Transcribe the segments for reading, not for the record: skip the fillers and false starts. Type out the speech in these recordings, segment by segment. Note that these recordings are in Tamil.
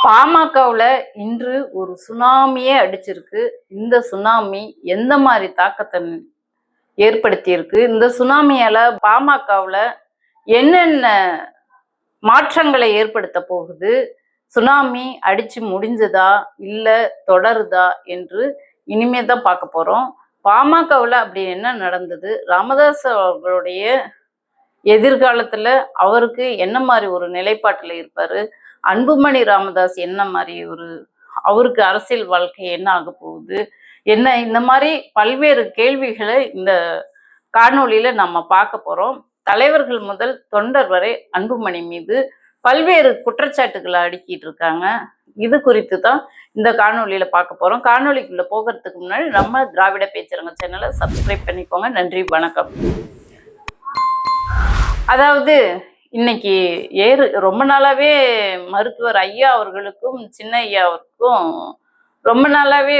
பாமகவுல இன்று ஒரு சுனாமியே அடிச்சிருக்கு. இந்த சுனாமி எந்த மாதிரி தாக்கத்தை ஏற்படுத்தியிருக்கு? இந்த சுனாமியால பாமகவுல என்னென்ன மாற்றங்களை ஏற்படுத்த போகுது? சுனாமி அடிச்சு முடிஞ்சதா இல்ல தொடருதா என்று இனிமே தான் பார்க்க போறோம். பாமகவுல அப்படி என்ன நடந்தது? ராமதாஸ் அவர்களுடைய எதிர்காலத்துல அவருக்கு என்ன மாதிரி ஒரு நிலைப்பாட்டுல இருப்பாரு? அன்புமணி ராமதாஸ் என்ன மாதிரி அவருக்கு அரசியல் வாழ்க்கை என்ன ஆக போகுது, என்ன, இந்த மாதிரி பல்வேறு கேள்விகளை இந்த காணொளியில நம்ம பார்க்க போறோம். தலைவர்கள் முதல் தொண்டர் வரை அன்புமணி மீது பல்வேறு குற்றச்சாட்டுகளை அடுக்கிட்டு இருக்காங்க. இது குறித்து தான் இந்த காணொலியில பார்க்க போறோம். காணொலிக்குள்ள போகிறதுக்கு முன்னாடி நம்ம திராவிட பேச்சரங்க சேனலை சப்ஸ்கிரைப் பண்ணிக்கோங்க. நன்றி, வணக்கம். அதாவது இன்னைக்கு ரொம்ப நாளாவே மருத்துவர் ஐயா அவர்களுக்கும் சின்ன ஐயா அவருக்கும் ரொம்ப நாளாவே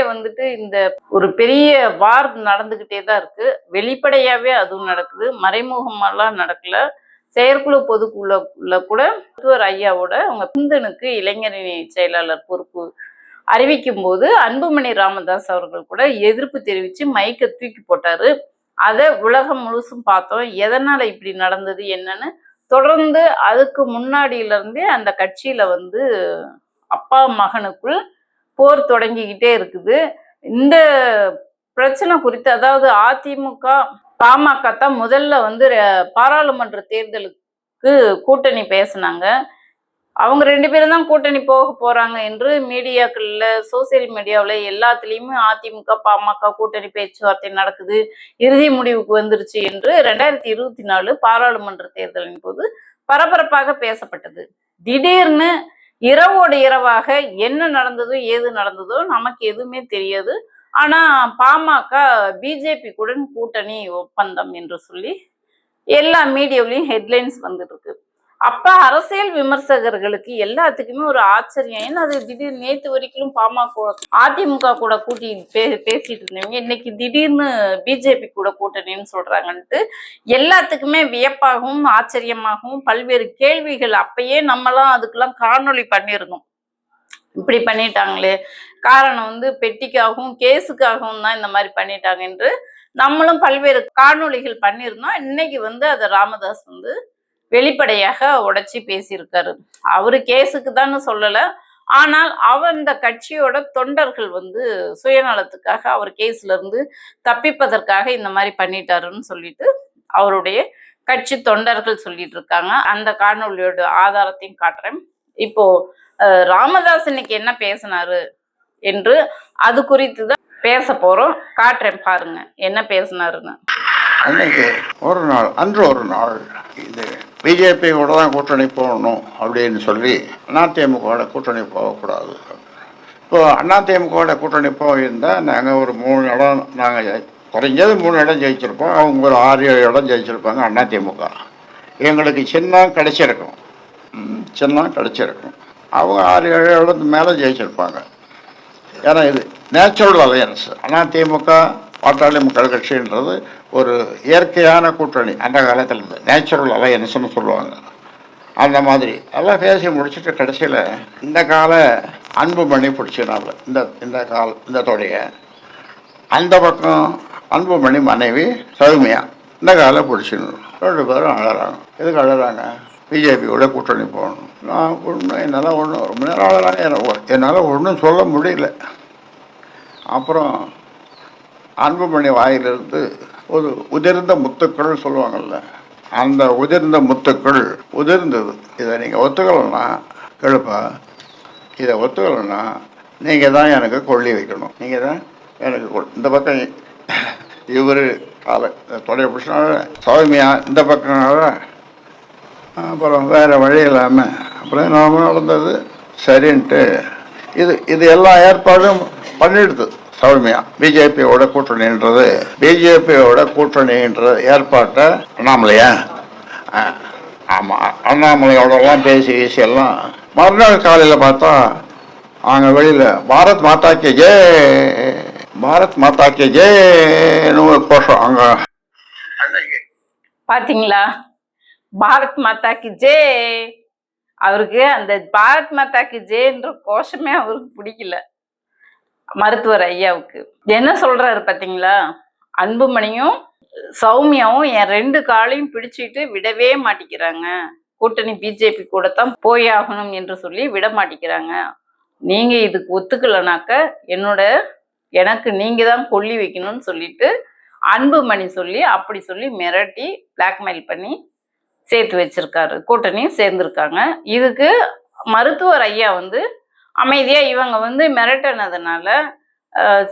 இந்த ஒரு பெரிய வார் நடந்துகிட்டே தான் இருக்கு. வெளிப்படையாவே அதுவும் நடக்குது, மறைமுகமெல்லாம் நடக்கல. செயற்குழு பொதுக்குள்ள கூட மருத்துவர் ஐயாவோட அவங்க பிந்தனுக்கு இளைஞரணி செயலாளர் பொறுப்பு அறிவிக்கும் போது அன்புமணி ராமதாஸ் அவர்கள் கூட எதிர்ப்பு தெரிவித்து மைக்கை தூக்கி போட்டாரு. அதை உலகம் முழுசும் பார்த்தோம். எதனால இப்படி நடந்தது என்னன்னு தொடர்ந்து அதுக்கு முன்னாடியில இருந்தே அந்த கட்சியில அப்பா மகனுக்குள் போர் தொடங்கிக்கிட்டே இருக்குது. இந்த பிரச்சனை குறித்து, அதாவது அதிமுக பாமக தான் முதல்ல பாராளுமன்ற தேர்தலுக்கு கூட்டணி பேசினாங்க. அவங்க ரெண்டு பேரும் தான் கூட்டணி போக போறாங்க என்று மீடியாக்கள்ல, சோசியல் மீடியாவில் எல்லாத்துலேயுமே அதிமுக பாமக கூட்டணி பேச்சுவார்த்தை நடக்குது, இறுதி முடிவுக்கு வந்துருச்சு என்று 2024 பாராளுமன்ற தேர்தலின் போது பரபரப்பாக பேசப்பட்டது. திடீர்னு இரவோடு இரவாக என்ன நடந்ததோ ஏது நடந்ததோ நமக்கு எதுவுமே தெரியாது. ஆனா பாமக பிஜேபி கூட கூட்டணி ஒப்பந்தம் என்று சொல்லி எல்லா மீடியாவிலையும் ஹெட்லைன்ஸ் வந்துட்டு இருக்கு. அப்ப அரசியல் விமர்சகர்களுக்கு எல்லாத்துக்குமே ஒரு ஆச்சரியம். ஏன்னா அது திடீர்னு நேற்று வரைக்கும் பாமக அதிமுக கூட கூட்டி பேசிட்டு இருந்தவங்க இன்னைக்கு திடீர்னு பிஜேபி கூட கூட்டணின்னு சொல்றாங்கன்ட்டு எல்லாத்துக்குமே வியப்பாகவும் ஆச்சரியமாகவும் பல்வேறு கேள்விகள். அப்பயே நம்மலாம் அதுக்கெல்லாம் காணொளி பண்ணியிருந்தோம். இப்படி பண்ணிட்டாங்களே, காரணம் பெட்டிக்காகவும் கேஸுக்காகவும் தான் இந்த மாதிரி பண்ணிட்டாங்க என்று நம்மளும் பல்வேறு காணொளிகள் பண்ணியிருந்தோம். இன்னைக்கு அதை ராமதாஸ் வெளிப்படையாக உடைச்சி பேசியிருக்காரு. அவரு கேஸுக்கு தான் சொல்லல, ஆனால் இந்த கட்சியோட தொண்டர்கள் சுயநலத்துக்காக அவர் கேஸ்ல இருந்து தப்பிப்பதற்காக இந்த மாதிரி பண்ணிட்டாருன்னு சொல்லிட்டு அவருடைய கட்சி தொண்டர்கள் சொல்லிட்டு இருக்காங்க. அந்த காணொலியோட ஆதாரத்தையும் காட்டுறேன். இப்போ ராமதாஸ் இன்னைக்கு என்ன பேசினாரு என்று அது குறித்து தான் பேச போறோம். காட்டுறேன், பாருங்க என்ன பேசினாருன்னு. அன்னைக்கு அன்று ஒரு நாள் இது பிஜேபியோட தான் கூட்டணி போகணும் அப்படின்னு சொல்லி அதிமுகவோட கூட்டணி போகக்கூடாது. இப்போ அதிமுகவோட கூட்டணி போயிருந்தால் நாங்கள் ஒரு 3 இடம், நாங்கள் குறைஞ்சது 3 இடம் ஜெயிச்சிருப்போம். அவங்க ஒரு 6-7 இடம் ஜெயிச்சிருப்பாங்க அதிமுக. எங்களுக்கு சின்னம் கிடைச்சிருக்கும். அவங்க 6-7 இடத்துக்கு மேலே ஜெயிச்சிருப்பாங்க. ஏன்னா இது நேச்சுரல் அலையன்ஸ். அதிமுக பாட்டாளி மக்கள் கட்சின்றது ஒரு இயற்கையான கூட்டணி. அந்த காலத்தில் இருந்து நேச்சுரல் அலையன்ஸ்னு சொல்லுவாங்க. அந்த மாதிரி எல்லாம் பேசி முடிச்சுட்டு கடைசியில் இந்த கால அன்புமணி பிடிச்சினால இந்த தொடைய அந்த பக்கம் அன்புமணி மனைவி சௌமியா இந்த காலை பிடிச்சிடணும். 2 பேரும் அழறாங்க. எதுக்கு அழறாங்க? பிஜேபியோட கூட்டணி போகணும். நான் என்னால் ரொம்ப நேரம் அழறாங்க. என்னால் ஒன்றும் சொல்ல முடியல. அப்புறம் அன்புமணி வாயிலிருந்து ஒரு உதிர்ந்த முத்துக்கள் சொல்லுவாங்கள்ல, அந்த உதிர்ந்த முத்துக்கள் உதிர்ந்தது. இதை நீங்கள் ஒத்துக்கலைன்னா கேளுப்பா, இதை ஒத்துக்கலைன்னா நீங்கள் தான் எனக்கு கொள்ளி வைக்கணும். நீங்கள் தான் எனக்கு இந்த பக்கம் இவர் காலை தொடைய பிடிச்சினால சௌமியா இந்த பக்கம்னால அப்புறம் வேறு வழி இல்லாமல் அப்புறம் நாம நடந்தது சரின்ட்டு இது எல்லா ஏற்பாடும் பண்ணிடுது சௌமியா. பிஜேபியோட கூட்டணின்றது ஏற்பாட்டை அண்ணாமலையா, ஆமாம், அண்ணாமலையோடலாம் பேசி எல்லாம் மறுநாள் காலையில் பார்த்தா அவங்க வெளியில் பாரத் மாதா கே ஜேன்னு ஒரு கோஷம். அங்க பாத்தீங்களா, பாரத் மாதா கி ஜே அவருக்கு அந்த பாரத் மாதாக்கு ஜெயன்ற கோஷமே அவருக்கு பிடிக்கல மருத்துவர் ஐயாவுக்கு. என்ன சொல்றாரு பாத்தீங்களா? அன்புமணியும் சௌமியாவும் என் 2 காலையும் பிடிச்சிட்டு விடவே மாட்டேங்கிறாங்க. கூட்டணி பிஜேபி கூட தான் போய் ஆகணும் என்று சொல்லி விட மாட்டேங்கிறாங்க. நீங்க இதுக்கு ஒத்துக்கலனாக்க எனக்கு நீங்க தான் கொல்லி வைக்கணும்னு சொல்லிட்டு அன்புமணி சொல்லி அப்படி சொல்லி மிரட்டி பிளாக்மெயில் பண்ணி சேர்த்து வச்சிருக்காரு. கூட்டணியும் சேர்ந்திருக்காங்க. இதுக்கு மருத்துவர் ஐயா அமைதியா இவங்க மிரட்டினதுனால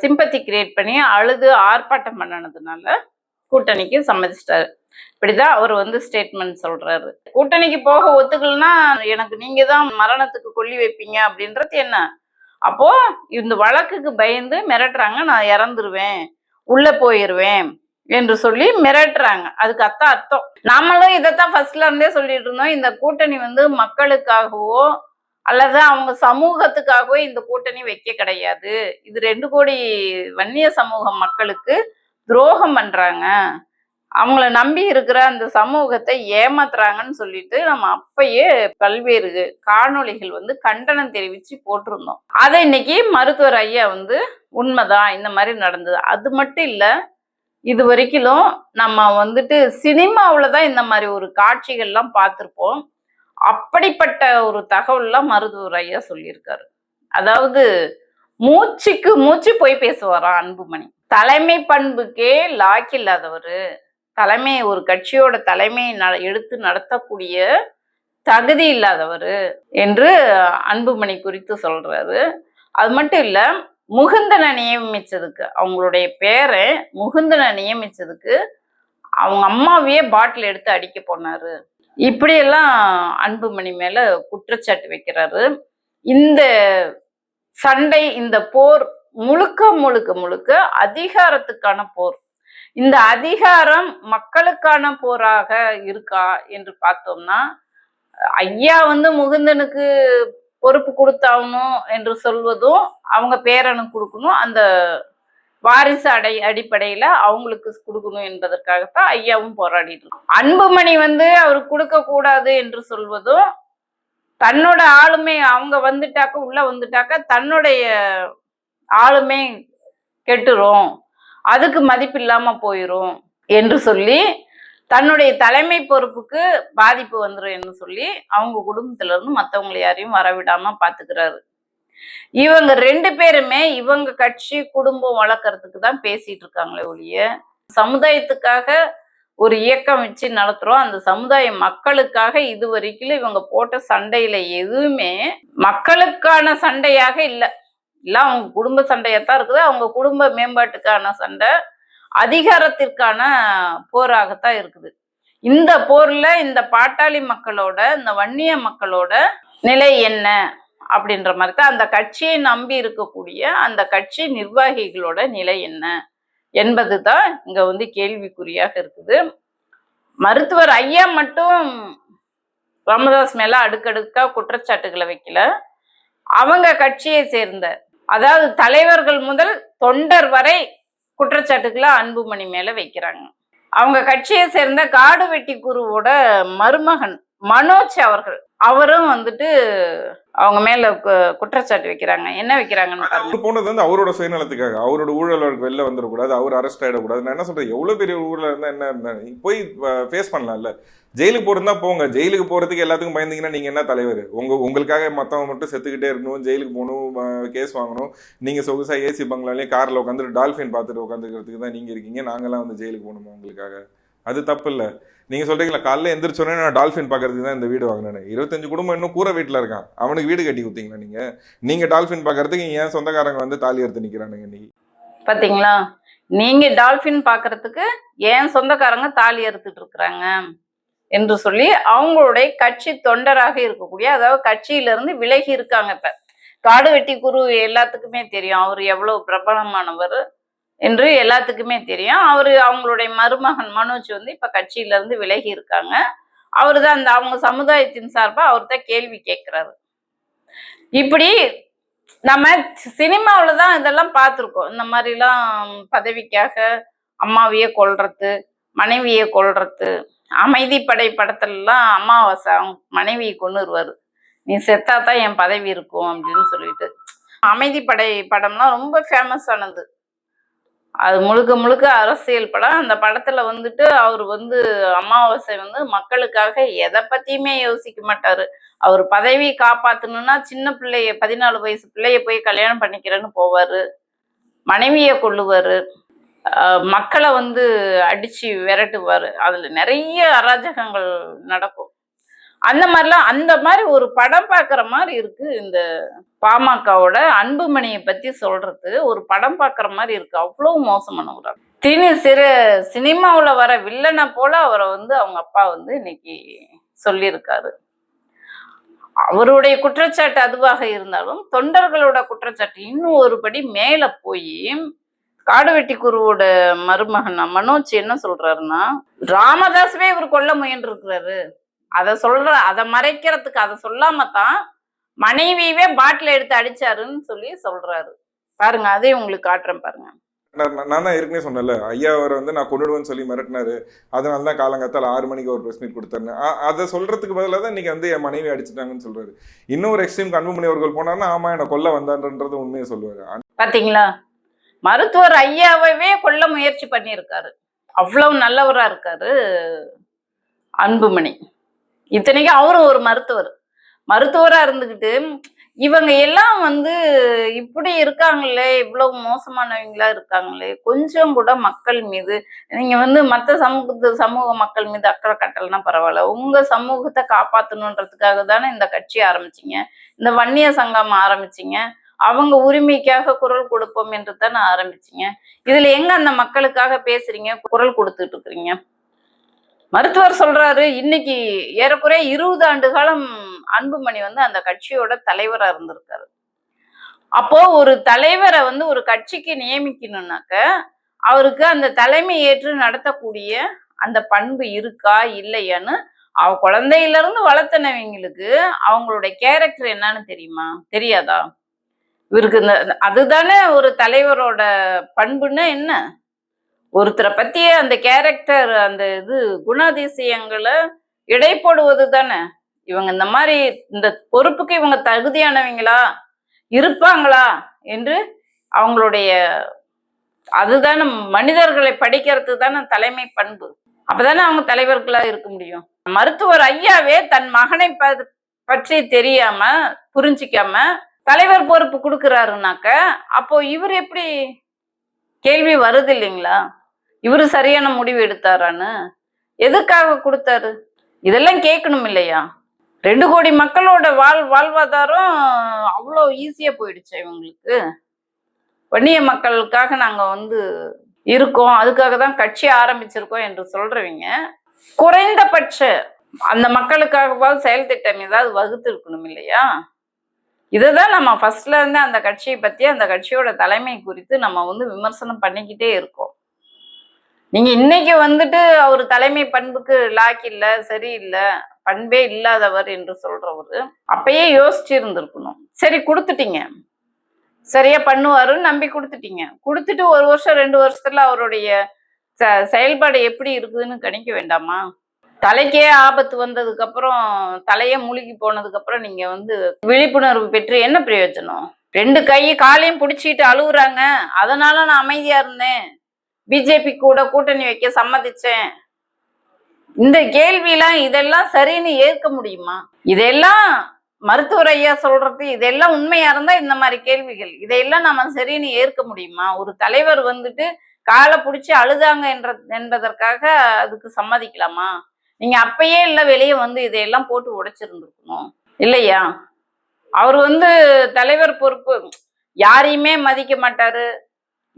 சிம்பத்தி கிரியேட் பண்ணி அழுது ஆர்ப்பாட்டம் பண்ணினதுனால கூட்டணிக்கு சம்மதிச்சிட்டாரு. இப்படிதான் அவர் ஸ்டேட்மெண்ட் சொல்றாரு. கூட்டணிக்கு போக ஒத்துக்கலன்னா எனக்கு நீங்க தான் மரணத்துக்கு கொல்லி வைப்பீங்க அப்படின்றது என்ன? அப்போ இந்த வழக்குக்கு பயந்து மிரட்டுறாங்க, நான் இறந்துருவேன், உள்ள போயிருவேன் என்று சொல்லி மிரட்டுறாங்க. அதுக்கு அர்த்தம். நாமளும் இதைத்தான் ஃபர்ஸ்ட்ல இருந்தே சொல்லிட்டு இருந்தோம். இந்த கூட்டணி மக்களுக்காகவோ அல்லது அவங்க சமூகத்துக்காகவோ இந்த கூட்டணி வைக்க கிடையாது. இது 2 கோடி வன்னிய சமூக மக்களுக்கு துரோகம் பண்றாங்க, அவங்கள நம்பி இருக்கிற அந்த சமூகத்தை ஏமாத்துறாங்கன்னு சொல்லிட்டு நம்ம அப்பயே பல்வேறு காணொளிகள் கண்டனம் தெரிவிச்சு போட்டிருந்தோம். அதை இன்னைக்கு மருத்துவர் ஐயா உண்மைதான், இந்த மாதிரி நடந்தது. அது மட்டும் இல்ல, இது வரைக்கும் நம்ம சினிமாவில தான் இந்த மாதிரி ஒரு காட்சிகள்லாம் பார்த்திருப்போம். அப்படிப்பட்ட ஒரு தகவல்லாம் மருத்துவர் ஐயா சொல்லியிருக்காரு. அதாவது மூச்சுக்கு மூச்சு போய் பேசுவாராம் அன்புமணி. தலைமை பண்புக்கே லாக் இல்லாதவரு, ஒரு கட்சியோட தலைமையை எடுத்து நடத்தக்கூடிய தகுதி இல்லாதவரு என்று அன்புமணி குறித்து சொல்றாரு. அது மட்டும் இல்ல, முகுந்தனை நியமிச்சதுக்கு, அவங்களுடைய பேரை முகுந்தனை நியமிச்சதுக்கு அவங்க அம்மாவையே பாட்டில் எடுத்து அடிக்க போனாரு. இப்படியெல்லாம் அன்புமணி மேல குற்றச்சாட்டு வைக்கிறாரு. இந்த சண்டை, இந்த போர் முழுக்க முழுக்க முழுக்க அதிகாரத்துக்கான போர். இந்த அதிகாரம் மக்களுக்கான போராக இருக்கா என்று பார்த்தோம்னா, ஐயா முகுந்தனுக்கு பொறுப்பு கொடுத்தாகணும் என்று சொல்வதும், அவங்க பேரனுக்கு கொடுக்கணும், அந்த வாரிசு அடிப்படையில அவங்களுக்கு கொடுக்கணும் என்பதற்காகத்தான் ஐயாவும் போராடிட்டு இருக்கோம். அன்புமணி அவருக்கு கொடுக்க கூடாது என்று சொல்வதும், தன்னோட ஆளுமை அவங்க உள்ள வந்துட்டாக்க தன்னுடைய ஆளுமை கெட்டுரும், அதுக்கு மதிப்பு இல்லாம போயிரும் என்று சொல்லி தன்னுடைய தலைமை பொறுப்புக்கு பாதிப்பு வந்துடும் என்று சொல்லி அவங்க குடும்பத்துல இருந்து மற்றவங்களை யாரையும் வரவிடாம பாத்துக்கிறாரு. இவங்க 2 பேருமே இவங்க கட்சி குடும்பம் வளர்க்கறதுக்கு தான் பேசிட்டு இருக்காங்களே ஒழிய, சமுதாயத்துக்காக ஒரு இயக்கம் வச்சு நடத்துறோம், அந்த சமுதாய மக்களுக்காக இது வரைக்கும் இவங்க போட்ட சண்டையில எதுவுமே மக்களுக்கான சண்டையாக இல்லை. அவங்க குடும்ப சண்டையத்தான் இருக்குது. அவங்க குடும்ப மேம்பாட்டுக்கான சண்டை, அதிகாரத்திற்கான போராகத்தான் இருக்குது. இந்த போர்ல இந்த பாட்டாளி மக்களோட, இந்த வன்னிய மக்களோட நிலை என்ன அப்படின்ற மாதிரி தான், அந்த கட்சியை நம்பி இருக்கக்கூடிய அந்த கட்சி நிர்வாகிகளோட நிலை என்ன என்பது தான் இங்க கேள்விக்குறியாக இருக்குது. மருத்துவர் ஐயா மட்டும் ராமதாஸ் மேல அடுக்கடுக்கா குற்றச்சாட்டுகளை வைக்கல. அவங்க கட்சியை சேர்ந்த, அதாவது தலைவர்கள் முதல் தொண்டர் வரை குற்றச்சாட்டுகளை அன்புமணி மேல வைக்கிறாங்க. அவங்க கட்சியை சேர்ந்த காடு வெட்டி குருவோட மருமகன் மனோஜ் அவரும் அவங்க மேல குற்றச்சாட்டு வைக்கிறாங்க. என்ன வைக்கிறாங்கன்னு பாருங்க. போனது அவரோட சுயநலத்துக்காக, அவரோட ஊழலுக்கு வெளில வந்துடக்கூடாது, அவர் அரெஸ்ட் ஆயிடக்கூடாது. நான் என்ன சொல்றேன், எவ்வளவு பெரிய ஊர்ல இருந்தா என்ன, போய் ஃபேஸ் பண்ணலாம்ல. ஜெயிலுக்கு போறதா போங்க, ஜெயிலுக்கு போறதுக்கு எல்லாத்துக்கும் பயந்தீங்கன்னா நீங்க என்ன தலைவர்? உங்களுக்காக மத்தவங்க மட்டும் செத்துக்கிட்டே இருக்கணும், ஜெயிலுக்கு போகணும், கேஸ் வாங்கணும். நீங்க சொகுசா ஏசி பங்களாலே கார்ல உட்காந்துட்டு டால்ஃபின் பார்த்துட்டு உட்காந்துக்கிறதுக்கு தான் நீங்க இருக்கீங்க. நாங்கெல்லாம் ஜெயிலுக்கு போகணுமா உங்களுக்காக? அது தப்பு இல்லை. நீங்க சொல்றீங்களா, காலைல எந்திரிச்சோன்னே நான் டால்ஃபின் பாக்குறதுக்கு தான் இந்த வீடு வாங்கினேன். 25 குடும்பம் இன்னும் கூரை வீட்டுல இருக்கான், அவனுக்கு வீடு கட்டி கொடுத்தீங்களா? நீங்க டால்ஃபின் பாக்குறதுக்கு ஏன் சொந்தக்காரங்க தாலி எடுத்து நிக்கிறானுங்க இன்னைக்கு? பாத்தீங்களா, நீங்க டால்ஃபின் பாக்குறதுக்கு ஏன் சொந்தக்காரங்க தாலி எடுத்துட்டு இருக்கிறாங்க என்று சொல்லி அவங்களுடைய கட்சி தொண்டராக இருக்கக்கூடிய, அதாவது கட்சியில இருந்து விலகி இருக்காங்க. இப்ப காடு வெட்டி குரு எல்லாத்துக்குமே தெரியும், அவர் எவ்வளவு பிரபலமானவர் என்று எல்லாத்துக்குமே தெரியும். அவங்களுடைய மருமகன் மனோஜ் இப்ப கட்சியில இருந்து விலகி இருக்காங்க. அவரு தான் அவங்க சமுதாயத்தின் சார்பா அவர் தான் கேள்வி கேட்கிறாரு. இப்படி நம்ம சினிமாவில தான் இதெல்லாம் பார்த்துருக்கோம். இந்த மாதிரிலாம் பதவிக்காக அம்மாவையே கொல்றது, மனைவியை கொல்றது. அமைதிப்படை படத்துலலாம் அமாவாசை அவங்க மனைவியை கொன்னுருவாரு. நீ செத்தாதான் என் பதவி இருக்கும் அப்படின்னு சொல்லிட்டு. அமைதிப்படை படம்லாம் ரொம்ப ஃபேமஸ் ஆனது. அது முழுக்க முழுக்க அரசியல் படம். அந்த படத்துல வந்துட்டு அவர் வந்து அமாவாசை வந்து மக்களுக்காக எதை பத்தியுமே யோசிக்க மாட்டாரு. அவர் பதவி காப்பாத்தணும்னா சின்ன பிள்ளைய 14 வயசு பிள்ளைய போய் கல்யாணம் பண்ணிக்கிறேன்னு போவாரு. மனைவிய கொல்லுவாரு. மக்களை வந்து அடிச்சு விரட்டுவாரு. அதுல நிறைய அராஜகங்கள் நடக்கும். அந்த மாதிரி ஒரு படம் பார்க்குற மாதிரி இருக்கு. இந்த பாமகவோட அன்புமணியை பத்தி சொல்றது ஒரு படம் பார்க்குற மாதிரி இருக்கு. அவ்வளவு மோசமானவரார். சினிமாவுல வர வில்லனை போல அவரை வந்து அவங்க அப்பா வந்து இன்னைக்கு சொல்லியிருக்காரு. அவருடைய குற்றச்சாட்டு அதுவாக இருந்தாலும் தொண்டர்களோட குற்றச்சாட்டு இன்னும் ஒருபடி மேல போய் காடுவெட்டி குருவோட மருமகன் மனோஜ் என்ன சொல்றாருன்னா, ராமதாஸ்வே இவர் கொல்ல முயன்று இருக்கிறாரு. அதை மறைக்கிறதுக்கு அதை சொல்லாமத்தான் மனைவியவே பாட்டில் எடுத்து அடிச்சாருன்னு சொல்றாரு. பாருங்க, அதே உங்களுக்கு காட்டுறேன் பாருங்க. நான் தான் ஏற்கனவே சொன்னேன்ல, ஐயா அவரை வந்து நான் கொண்டுடுவேன்னு சொல்லி மிரட்டினாரு. அதனால தான் காலங்காத்தால 6 மணிக்கு ஒரு ப்ரெஸ் மீட் கொடுத்தாரு. அதை சொல்றதுக்கு பதிலாக தான் இன்னைக்கு வந்து என் மனைவி அடிச்சுட்டாங்கன்னு சொல்றாரு. இன்னொரு எக்ஸ்ட்ரீம் அன்புமணி அவர்கள் போனாருன்னா ஆமா என்ன கொல்ல வந்தான்றது உண்மையை சொல்லுவாரு. பாத்தீங்களா, மருத்துவர் ஐயாவே கொல்ல முயற்சி பண்ணியிருக்காரு. அவ்வளவு நல்லவரா இருக்காரு அன்புமணி. இத்தனைக்கும் அவரும் ஒரு மருத்துவரா இருந்துகிட்டு இவங்க எல்லாம் வந்து இப்படி இருக்காங்களே, இவ்வளவு மோசமானவங்களா இருக்காங்களே, கொஞ்சம் கூட மக்கள் மீது நீங்க வந்து மற்ற சமூக மக்கள் மீது அக்கறை கட்டலைன்னா பரவாயில்ல, உங்க சமூகத்தை காப்பாற்றணுன்றதுக்காக தானே இந்த கட்சி ஆரம்பிச்சிங்க, இந்த வன்னிய சங்கம் ஆரம்பிச்சிங்க, அவங்க உரிமைக்காக குரல் கொடுப்போம் என்று தானே ஆரம்பிச்சிங்க. இதுல எங்க அந்த மக்களுக்காக பேசுறீங்க, குரல் கொடுத்துட்டு இருக்கிறீங்க? மருத்துவர் சொல்றாரு, இன்னைக்கு ஏறக்குறைய 20 ஆண்டு காலம் அன்புமணி வந்து அந்த கட்சியோட தலைவரா இருந்திருக்காரு. அப்போ ஒரு தலைவரை வந்து ஒரு கட்சிக்கு நியமிக்கணும்னாக்க அவருக்கு அந்த தலைமை ஏற்று நடத்தக்கூடிய அந்த பண்பு இருக்கா இல்லையான்னு குழந்தையில இருந்து வளர்த்தனவங்களுக்கு அவங்களுடைய கேரக்டர் என்னன்னு தெரியுமா, தெரியாதா? இவருக்கு அதுதானே ஒரு தலைவரோட பண்புன்னா என்ன? ஒருத்தரை பத்திய அந்த கேரக்டர், அந்த குணாதிசயங்களை இடை போடுவது தானே. இவங்க இந்த மாதிரி இந்த பொறுப்புக்கு இவங்க தகுதியானவங்களா இருப்பாங்களா என்று அவங்களுடைய அதுதானே மனிதர்களை படிக்கிறது தானே தலைமை பண்பு. அப்பதானே அவங்க தலைவர்களா இருக்க முடியும். மருத்துவர் ஐயாவே தன் மகனை பற்றி தெரியாம புரிஞ்சிக்காம தலைவர் பொறுப்பு கொடுக்கிறாருனாக்க அப்போ இவர் எப்படி கேள்வி வருது இல்லைங்களா? இவரு சரியான முடிவு எடுத்தாரான்னு, எதுக்காக கொடுத்தாரு, இதெல்லாம் கேட்கணும் இல்லையா? 2 கோடி மக்களோட வாழ்வாதாரம் அவ்வளோ ஈஸியா போயிடுச்சு இவங்களுக்கு. வன்னிய மக்களுக்காக நாங்க வந்து இருக்கோம், அதுக்காக தான் கட்சி ஆரம்பிச்சிருக்கோம் என்று சொல்றவங்க குறைந்தபட்ச அந்த மக்களுக்காகவாவது செயல் திட்டம் ஏதாவது வகுத்து இருக்கணும் இல்லையா? இதுதான் நம்ம ஃபர்ஸ்ட்ல இருந்து அந்த கட்சியை பத்தி, அந்த கட்சியோட தலைமை குறித்து நம்ம வந்து விமர்சனம் பண்ணிக்கிட்டே இருக்கோம். நீங்க இன்னைக்கு வந்துட்டு அவர் தலைமை பண்புக்கு லாக் இல்ல, சரியில்லை, பண்பே இல்லாதவர் என்று சொல்றவரு அப்பயே யோசிச்சு இருந்திருக்கணும். சரி, கொடுத்துட்டீங்க, சரியா பண்ணுவாருன்னு நம்பி கொடுத்துட்டீங்க. கொடுத்துட்டு 1 வருஷம் 2 வருஷத்துல அவருடைய செயல்பாடு எப்படி இருக்குதுன்னு கணிக்க வேண்டாமா? தலைக்கே ஆபத்து வந்ததுக்கு அப்புறம், தலையே மூழ்கி போனதுக்கு அப்புறம் நீங்க வந்து விழிப்புணர்வு பெற்று என்ன பிரயோஜனம்? 2 காலையும் பிடிச்சிட்டு அழுகுறாங்க, அதனால நான் அமைதியா இருந்தேன், பிஜேபி கூட கூட்டணி வைக்க சம்மதிச்சேன். இந்த கேள்வியெல்லாம் இதெல்லாம் சரின்னு ஏற்க முடியுமா? இதெல்லாம் மருத்துவர் ஐயா சொல்றது இதெல்லாம் உண்மையா இருந்தா இந்த மாதிரி கேள்விகள் இதையெல்லாம் நம்ம சரின்னு ஏற்க முடியுமா? ஒரு தலைவர் வந்துட்டு காலை பிடிச்சி அழுதாங்க என்பதற்காக அதுக்கு சம்மதிக்கலாமா? நீங்க அப்பயே இல்ல வெளியே வந்து இதையெல்லாம் போட்டு உடைச்சிருந்துருக்கணும் இல்லையா? அவர் வந்து தலைவர் பொறுப்பு, யாரையுமே மதிக்க மாட்டாரு,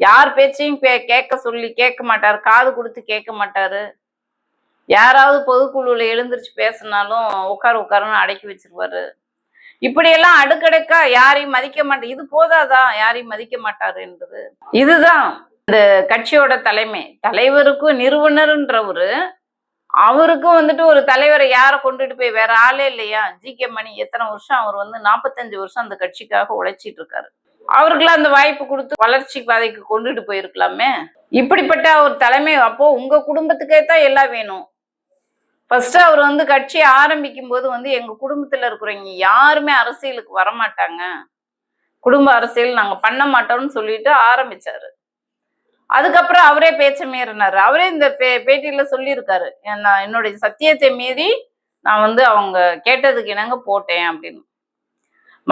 யார் பேச்சையும் கேட்க மாட்டாரு, காது கொடுத்து கேட்க மாட்டாரு. யாராவது பொதுக்குழுல எழுந்திருச்சு பேசினாலும் உட்காருன்னு அடக்கி வச்சிருவாரு. இப்படியெல்லாம் அடுக்கடுக்கா யாரையும் மதிக்க மாட்டார். இது போதாதா யாரையும் மதிக்க மாட்டாரு என்பது? இதுதான் இந்த கட்சியோட தலைவருக்கும் நிறுவனர்ன்றவரு, அவருக்கும் வந்துட்டு ஒரு தலைவரை யாரை கொண்டுட்டு போய், வேற ஆளே இல்லையா? ஜி.கே. மணி எத்தனை வருஷம் அவர் வந்து 45 வருஷம் அந்த கட்சிக்காக உழைச்சிட்டு இருக்காரு. அவருக்கெல்லாம் அந்த வாய்ப்பு கொடுத்து வளர்ச்சி பாதைக்கு கொண்டுட்டு போயிருக்கலாமே. இப்படிப்பட்ட ஒரு தலைமை, அப்போ உங்க குடும்பத்துக்கே தான் எல்லாம் வேணும், ஃபர்ஸ்ட் அவர் வந்து கட்சி ஆரம்பிக்கும் போது வந்து எங்க குடும்பத்துல இருக்கிறவங்க யாருமே அரசியலுக்கு வரமாட்டாங்க, குடும்ப அரசியல் நாங்க பண்ண மாட்டோம்னு சொல்லிட்டு ஆரம்பிச்சாரு. அதுக்கப்புறம் அவரே பேச்ச மீறினாரு. அவரே இந்த பேட்டியில சொல்லியிருக்காரு, என்னுடைய சத்தியத்தை மீறி நான் வந்து அவங்க கேட்டதுக்கு இணங்க போட்டேன் அப்படின்னு.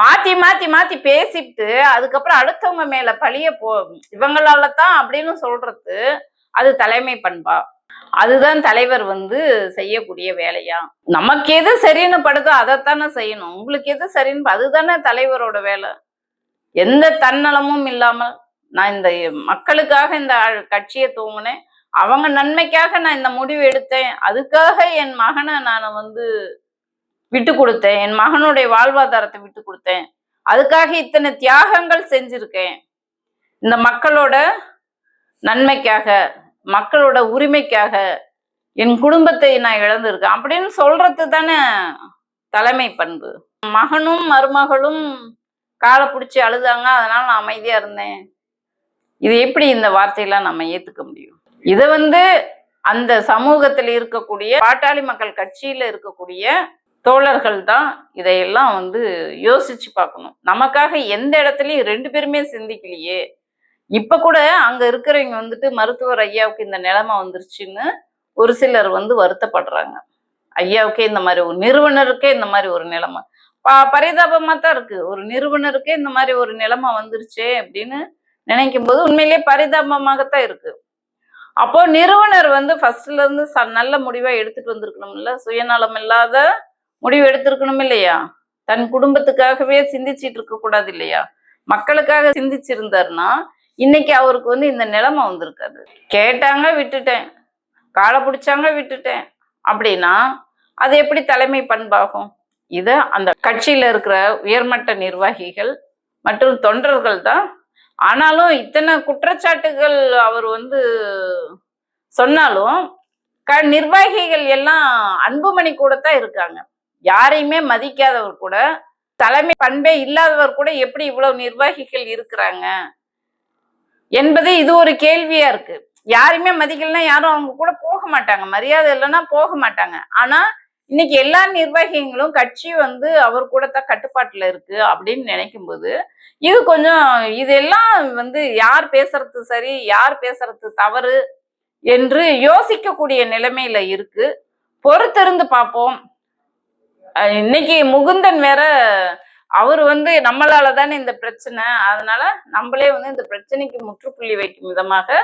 மாத்தி மாத்தி மாத்தி பேசிட்டு அதுக்கப்புறம் அடுத்தவங்க மேல பழிய இவங்களால தான் அப்படின்னு சொல்றது அது தலைமை பண்பா? அதுதான் தலைவர் வந்து செய்யக்கூடிய வேலையா? நமக்கு எது சரின்னு படுதோ அதைத்தானே செய்யணும். உங்களுக்கு எது சரின்னு அதுதானே தலைவரோட வேலை. எந்த தன்னலமும் இல்லாமல் நான் இந்த மக்களுக்காக இந்த கட்சியை தூங்கினேன், அவங்க நன்மைக்காக நான் இந்த முடிவு எடுத்தேன், அதுக்காக என் மகனை நான் வந்து விட்டு கொடுத்தேன், என் மகனுடைய வாழ்வாதாரத்தை விட்டு கொடுத்தேன், அதுக்காக இத்தனை தியாகங்கள் செஞ்சிருக்கேன், இந்த மக்களோட நன்மைக்காக மக்களோட உரிமைக்காக என் குடும்பத்தை நான் இழந்திருக்கேன் அப்படின்னு சொல்றது தானே தலைமை பண்பு. மகனும் மருமகளும் காலை பிடிச்சி அழுதாங்க, அதனால நான் அமைதியா இருந்தேன். இது எப்படி இந்த வார்த்தையெல்லாம் நம்ம ஏத்துக்க முடியும்? இதை வந்து அந்த சமூகத்தில் இருக்கக்கூடிய பாட்டாளி மக்கள் கட்சியில இருக்கக்கூடிய தோழர்கள் தான் இதையெல்லாம் வந்து யோசிச்சு பார்க்கணும். நமக்காக எந்த இடத்துலயும் 2 பேருமே சிந்திக்கலையே. இப்ப கூட அங்க இருக்கிறவங்க வந்துட்டு மருத்துவர் ஐயாவுக்கு இந்த நிலைமை வந்துருச்சுன்னு ஒரு சிலர் வந்து வருத்தப்படுறாங்க. ஐயாவுக்கே இந்த மாதிரி ஒரு நிறுவனருக்கே இந்த மாதிரி ஒரு நிலைமை பரிதாபமா தான் இருக்கு. ஒரு நிறுவனருக்கே இந்த மாதிரி ஒரு நிலைமை வந்துருச்சே அப்படின்னு நினைக்கும் போது உண்மையிலேயே பரிதாபமாகத்தான் இருக்கு. அப்போ நிறுவனர் வந்து ஃபர்ஸ்ட்ல இருந்து நல்ல முடிவா எடுத்துட்டு வந்திருக்கணும்ல, சுயநலம் இல்லாத முடிவு எடுத்திருக்கணும் இல்லையா? தன் குடும்பத்துக்காகவே சிந்திச்சிட்டு இருக்க கூடாது இல்லையா? மக்களுக்காக சிந்திச்சிருந்தாருன்னா இன்னைக்கு அவருக்கு வந்து இந்த நிலைமை வந்திருக்காது. கேட்டாங்க விட்டுட்டேன், காலை பிடிச்சாங்க விட்டுட்டேன் அப்படின்னா அது எப்படி தலைமை பண்பாகும்? இத அந்த கட்சியில இருக்கிற உயர்மட்ட நிர்வாகிகள் மற்றும் தொண்டர்கள் தான். ஆனாலும் இத்தனை குற்றச்சாட்டுகள் அவர் வந்து சொன்னாலும் நிர்வாகிகள் எல்லாம் அன்புமணி கூட தான் இருக்காங்க. யாரையுமே மதிக்காதவர் கூட, தலைமை பண்பே இல்லாதவர் கூட எப்படி இவ்வளவு நிர்வாகிகள் இருக்கிறாங்க என்பது இது ஒரு கேள்வியா இருக்கு. யாருமே மதிக்கலன்னா யாரும் அவங்க கூட போக மாட்டாங்க, மரியாதை இல்லைன்னா போக மாட்டாங்க. ஆனா இன்னைக்கு எல்லா நிர்வாகிகளும் கட்சி வந்து அவர் கூட தான் கட்டுப்பாட்டுல இருக்கு அப்படின்னு நினைக்கும் போது இது கொஞ்சம் இதெல்லாம் வந்து யார் பேசுறது சரி யார் பேசுறது தவறு என்று யோசிக்கக்கூடிய நிலைமையில இருக்கு. பொறுத்திருந்து பார்ப்போம். இன்னைக்கு முகுந்தன் வேற அவர் வந்து நம்மளால தானே இந்த பிரச்சனை, அதனால நம்மளே வந்து இந்த பிரச்சனைக்கு முற்றுப்புள்ளி வைக்கும் விதமாக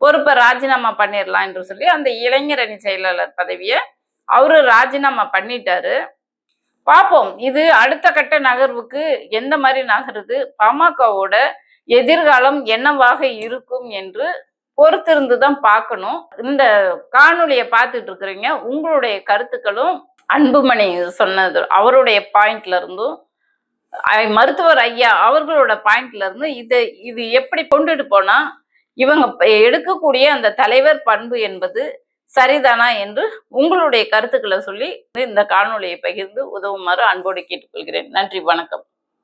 பொறுப்பை ராஜினாமா பண்ணிடலாம் என்று சொல்லி அந்த இளைஞர் அணி செயலாளர் பதவியை அவரு ராஜினாமா பண்ணிட்டாரு. பார்ப்போம் இது அடுத்த கட்ட நகர்வுக்கு எந்த மாதிரி நகருது, பாமகவோட எதிர்காலம் என்னவாக இருக்கும் என்று பொறுத்திருந்து தான் பார்க்கணும். இந்த காணொலியை பார்த்துட்டு இருக்கிறீங்க, உங்களுடைய கருத்துக்களும் அன்புமணி சொன்னது அவருடைய பாயிண்ட்ல இருந்தும் மருத்துவர் ஐயா அவர்களோட பாயிண்ட்ல இருந்து இது எப்படி கொண்டுட்டு போனா இவங்க எடுக்கக்கூடிய அந்த தலைவர் பண்பு என்பது சரிதானா என்று உங்களுடைய கருத்துக்களை சொல்லி இந்த காணொலியை பகிர்ந்து உதவுமாறு அன்போடு கேட்டுக்கொள்கிறேன். நன்றி, வணக்கம்.